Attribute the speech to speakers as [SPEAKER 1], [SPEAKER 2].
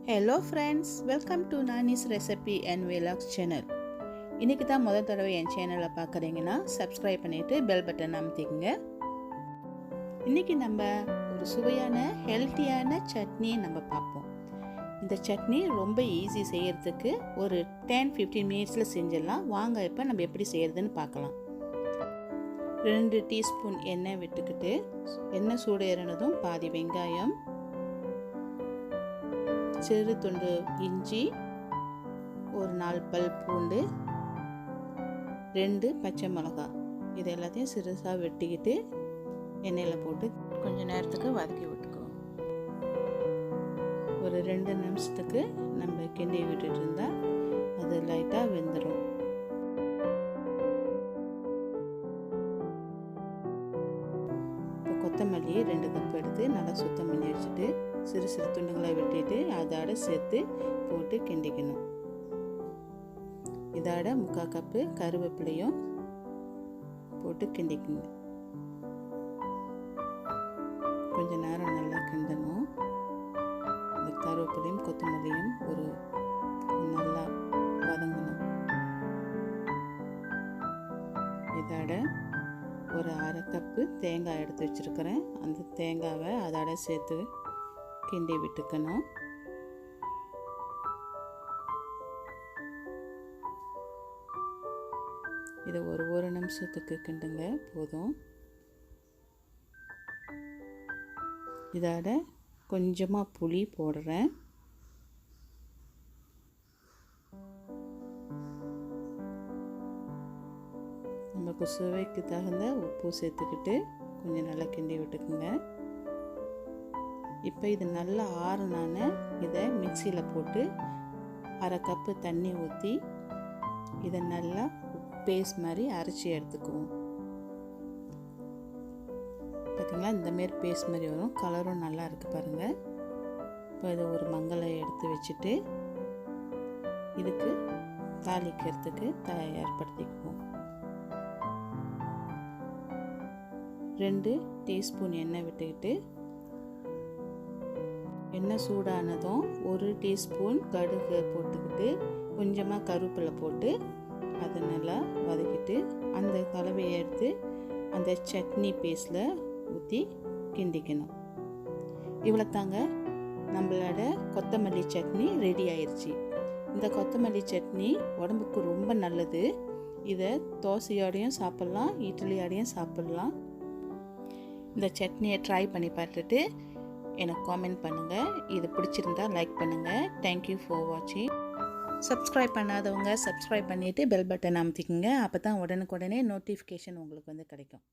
[SPEAKER 1] Hello friends, welcome to Nani's Recipe and Vlogs channel. இன்னைக்கு தான் முதல் தடவை என் சேனலை பார்க்குறீங்கன்னா சப்ஸ்கிரைப் பண்ணிட்டு பெல் பட்டன் அமுத்திக்கங்க. இன்னைக்கு நம்ம ஒரு சுவையான ஹெல்த்தியான சட்னி நம்ம பார்ப்போம். இந்த சட்னி ரொம்ப ஈஸி செய்யறதுக்கு ஒரு 10-15 மினிட்ஸில் செஞ்சிடலாம். வாங்க இப்போ நம்ம எப்படி செய்யறதுன்னு பார்க்கலாம். 2 டீஸ்பூன் எண்ணெய் விட்டுக்கிட்டு எண்ணெய் சூடு ஏறினதும் பாதி வெங்காயம், சிறு துண்டு இஞ்சி, ஒரு 4 பல் பூண்டு, 2 பச்சை மிளகாய், இது எல்லாத்தையும் சிறுசாக வெட்டிக்கிட்டு எண்ணெயில் போட்டு கொஞ்சம் நேரத்துக்கு வதக்கி விட்டுக்குவோம். ஒரு 2 நிமிஷத்துக்கு நம்ம கிண்டி விட்டுட்டு இருந்தால் அது லைட்டாக வெந்துடும். இப்போ கொத்தமல்லி 2 கப் எடுத்து நல்லா சுத்தம் பண்ணி வச்சுட்டு சிறு சிறு துண்டுகளை வெட்டிட்டு அதோட சேர்த்து போட்டு கிண்டிக்கணும். இதோட 3/4 கப்பு கருவேப்பிலையும் போட்டு கிண்டிக்குங்க. கொஞ்ச நேரம் நல்லா கிண்டணும். இந்த கருவேப்பிலையும் கொத்தமல்லியும் ஒரு நல்லா வதங்கணும். இதோட ஒரு 1/2 கப்பு தேங்காய் எடுத்து வச்சுருக்கிறேன். அந்த தேங்காவை அதோட சேர்த்து கிண்டி விட்டுக்கணும். இதை ஒரு நிமிஷத்துக்கு கிண்டுங்க போதும். இதோட கொஞ்சமாக புளி போடுறேன். நமக்கு சுவைக்கு தகுந்த உப்பு சேர்த்துக்கிட்டு கொஞ்சம் நல்லா கிண்டி விட்டுக்குங்க. இப்போ இது நல்லா ஆறுனான இதை மிக்சியில் போட்டு 1/2 கப்பு தண்ணி ஊற்றி இதை நல்லா பேஸ்ட் மாதிரி அரைச்சி எடுத்துக்குவோம். பார்த்திங்களா, இந்தமாரி பேஸ்ட் மாதிரி வரும். கலரும் நல்லா இருக்குது பாருங்கள். இப்போ இதை ஒரு மங்களை எடுத்து வச்சுட்டு இதுக்கு தாளிக்கிறதுக்கு தயார்படுத்திக்குவோம். 2 டீஸ்பூன் எண்ணெய் விட்டுக்கிட்டு எண்ணெய் சூடானதும் 1 டீஸ்பூன் கடுகு போட்டுக்கிட்டு கொஞ்சமாக கருவேப்பிலை போட்டு அதை நல்லா வதக்கிட்டு அந்த கலவையை எடுத்து அந்த சட்னி பேஸ்டில் ஊற்றி கிண்டிக்கணும். இவ்வளோ தாங்க, நம்மளோட கொத்தமல்லி சட்னி ரெடி ஆயிடுச்சு. இந்த கொத்தமல்லி சட்னி உடம்புக்கு ரொம்ப நல்லது. இதை தோசையோடையும் சாப்பிட்லாம், இட்லியோடையும் சாப்பிட்லாம். இந்த சட்னியை ட்ரை பண்ணி பார்த்துட்டு எனக்கு காமெண்ட் பண்ணுங்கள். இது பிடிச்சிருந்தா லைக் பண்ணுங்கள். தேங்க்யூ ஃபார் வாட்சிங். சப்ஸ்கிரைப் பண்ணாதவங்க சப்ஸ்கிரைப் பண்ணிவிட்டு பெல் பட்டன் அமுத்திக்கங்க. அப்போ தான் உடனுக்குடனே நோட்டிஃபிகேஷன் உங்களுக்கு கிடைக்கும்.